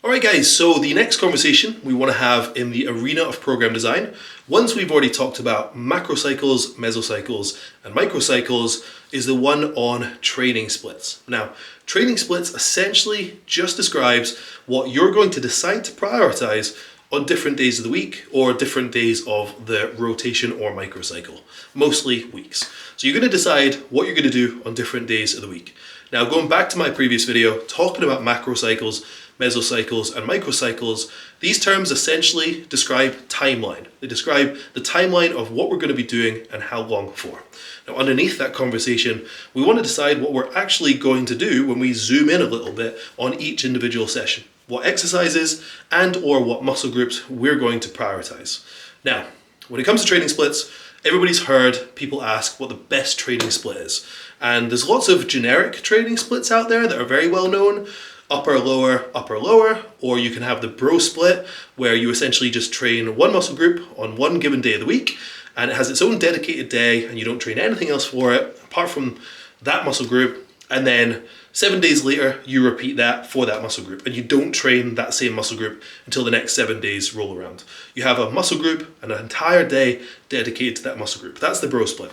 Alright guys, so the next conversation we want to have in the arena of program design, once we've already talked about macrocycles, mesocycles, and microcycles, is the one on training splits. Now, training splits essentially just describes what you're going to decide to prioritize on different days of the week or different days of the rotation or microcycle, mostly weeks. So you're going to decide what you're going to do on different days of the week. Now, going back to my previous video, talking about macrocycles, mesocycles, and microcycles, these terms essentially describe timeline. They describe the timeline of what we're going to be doing and how long for. Now, underneath that conversation, we want to decide what we're actually going to do when we zoom in a little bit on each individual session, what exercises and or what muscle groups we're going to prioritize. Now, when it comes to training splits, everybody's heard people ask what the best training split is. And there's lots of generic training splits out there that are very well known. Upper, lower, or you can have the bro split where you essentially just train one muscle group on one given day of the week and it has its own dedicated day and you don't train anything else for it apart from that muscle group, and then 7 days later you repeat that for that muscle group and you don't train that same muscle group until the next 7 days roll around. You have a muscle group and an entire day dedicated to that muscle group. That's the bro split.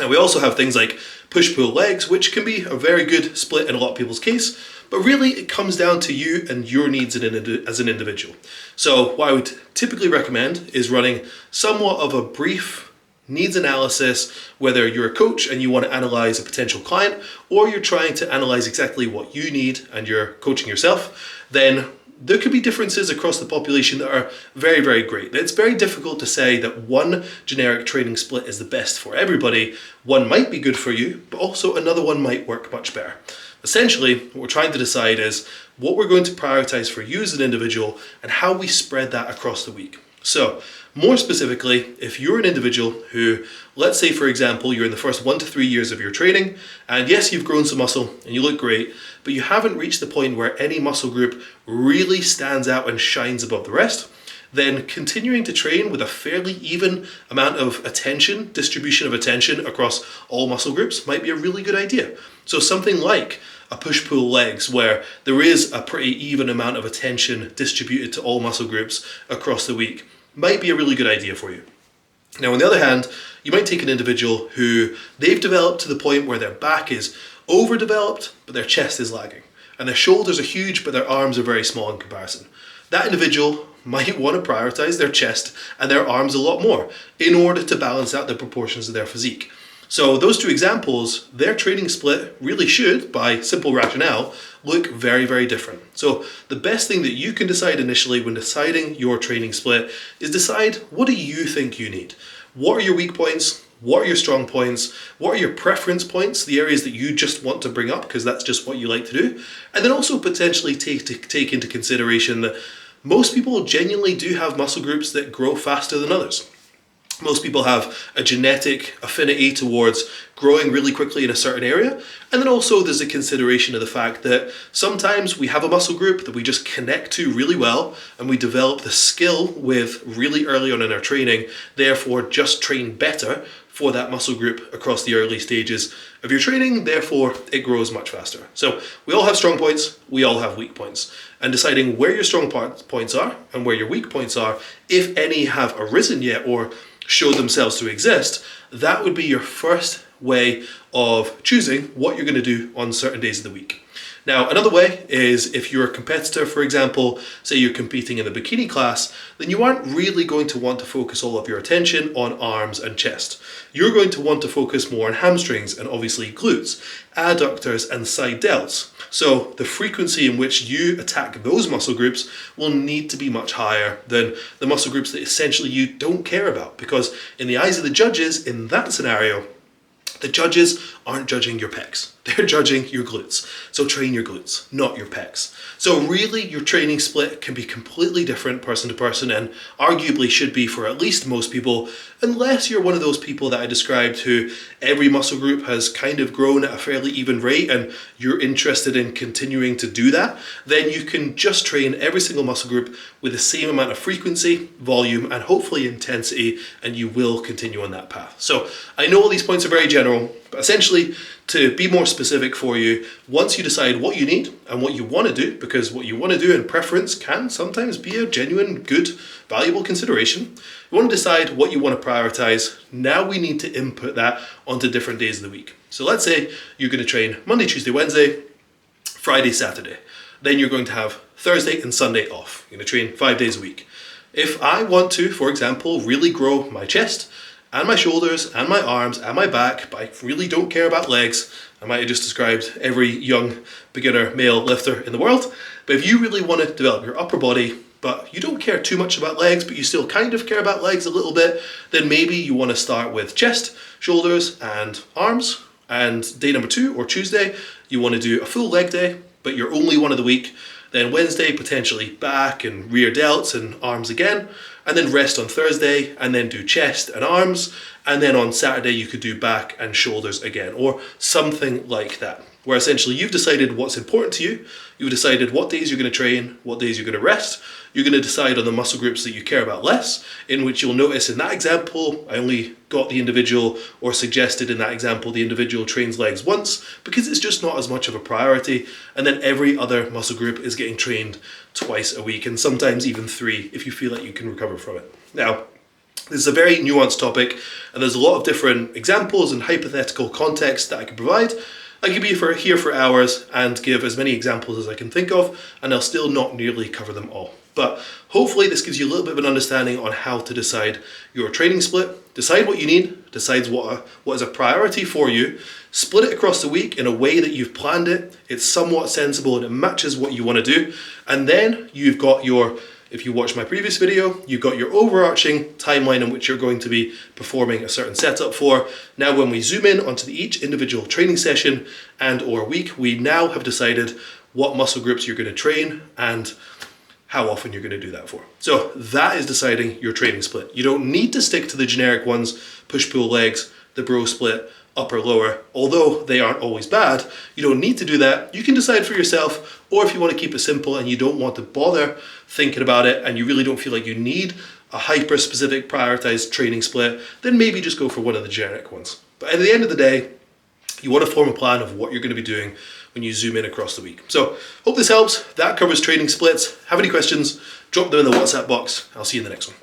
And we also have things like push-pull legs, which can be a very good split in a lot of people's case, but really it comes down to you and your needs as an individual. So what I would typically recommend is running somewhat of a brief needs analysis, whether you're a coach and you want to analyze a potential client, or you're trying to analyze exactly what you need and you're coaching yourself, then there could be differences across the population that are very, very great. It's very difficult to say that one generic training split is the best for everybody. One might be good for you, but also another one might work much better. Essentially, what we're trying to decide is what we're going to prioritize for you as an individual and how we spread that across the week. So, more specifically, if you're an individual who, let's say for example, you're in the first 1 to 3 years of your training, and yes, you've grown some muscle and you look great, but you haven't reached the point where any muscle group really stands out and shines above the rest, then continuing to train with a fairly even amount of attention, distribution of attention across all muscle groups might be a really good idea. So something like a push-pull legs where there is a pretty even amount of attention distributed to all muscle groups across the week might be a really good idea for you. Now, on the other hand, you might take an individual who they've developed to the point where their back is overdeveloped, but their chest is lagging. And their shoulders are huge, but their arms are very small in comparison. That individual might want to prioritize their chest and their arms a lot more in order to balance out the proportions of their physique. So those two examples, their training split really should, by simple rationale, look very, very different. So the best thing that you can decide initially when deciding your training split is decide, what do you think you need? What are your weak points? What are your strong points? What are your preference points, the areas that you just want to bring up because that's just what you like to do? And then also potentially take into consideration that most people genuinely do have muscle groups that grow faster than others. Most people have a genetic affinity towards growing really quickly in a certain area. And then also there's a consideration of the fact that sometimes we have a muscle group that we just connect to really well and we develop the skill with really early on in our training, therefore just train better for that muscle group across the early stages of your training, therefore it grows much faster. So we all have strong points, we all have weak points. And deciding where your strong points are and where your weak points are, if any have arisen yet or show themselves to exist, that would be your first way of choosing what you're going to do on certain days of the week. Now, another way is if you're a competitor, for example, say you're competing in the bikini class, then you aren't really going to want to focus all of your attention on arms and chest. You're going to want to focus more on hamstrings and obviously glutes, adductors and side delts. So the frequency in which you attack those muscle groups will need to be much higher than the muscle groups that essentially you don't care about, because in the eyes of the judges in that scenario, the judges aren't judging your pecs. They're judging your glutes. So train your glutes, not your pecs. So really your training split can be completely different person to person and arguably should be for at least most people, unless you're one of those people that I described who every muscle group has kind of grown at a fairly even rate and you're interested in continuing to do that, then you can just train every single muscle group with the same amount of frequency, volume, and hopefully intensity, and you will continue on that path. So I know all these points are very general, general. But essentially, to be more specific for you, once you decide what you need and what you want to do, because what you want to do in preference can sometimes be a genuine, good, valuable consideration. You want to decide what you want to prioritize. Now we need to input that onto different days of the week. So let's say you're going to train Monday, Tuesday, Wednesday, Friday, Saturday. Then you're going to have Thursday and Sunday off. You're going to train 5 days a week. If I want to, for example, really grow my chest and my shoulders and my arms and my back, but I really don't care about legs, I might have just described every young beginner male lifter in the world, but if you really want to develop your upper body, but you don't care too much about legs, but you still kind of care about legs a little bit, then maybe you want to start with chest, shoulders and arms, and day number 2 or Tuesday, you want to do a full leg day, but you're only one of the week. Then Wednesday, potentially back and rear delts and arms again, and then rest on Thursday, and then do chest and arms, and then on Saturday you could do back and shoulders again, or something like that, where essentially you've decided what's important to you, you've decided what days you're going to train, what days you're going to rest, you're going to decide on the muscle groups that you care about less, in which you'll notice in that example, I only got the individual, or suggested in that example, the individual trains legs once, because it's just not as much of a priority, and then every other muscle group is getting trained twice a week, and sometimes even 3 if you feel like you can recover from it. Now, this is a very nuanced topic, and there's a lot of different examples and hypothetical context that I could provide. I could be here for hours and give as many examples as I can think of, and I'll still not nearly cover them all. But hopefully this gives you a little bit of an understanding on how to decide your training split, decide what you need, decides what is a priority for you, split it across the week in a way that you've planned it, it's somewhat sensible and it matches what you want to do, and then you've got your, if you watch my previous video, you've got your overarching timeline in which you're going to be performing a certain setup for. Now when we zoom in onto each individual training session and or week, we now have decided what muscle groups you're going to train and how often you're going to do that for. So that is deciding your training split. You don't need to stick to the generic ones, push-pull legs, the bro split, upper, lower, although they aren't always bad. You don't need to do that. You can decide for yourself, or if you want to keep it simple and you don't want to bother thinking about it and you really don't feel like you need a hyper-specific prioritized training split, then maybe just go for one of the generic ones. But at the end of the day, you want to form a plan of what you're going to be doing when you zoom in across the week. So hope this helps. That covers training splits. Have any questions, drop them in the WhatsApp box. I'll see you in the next one.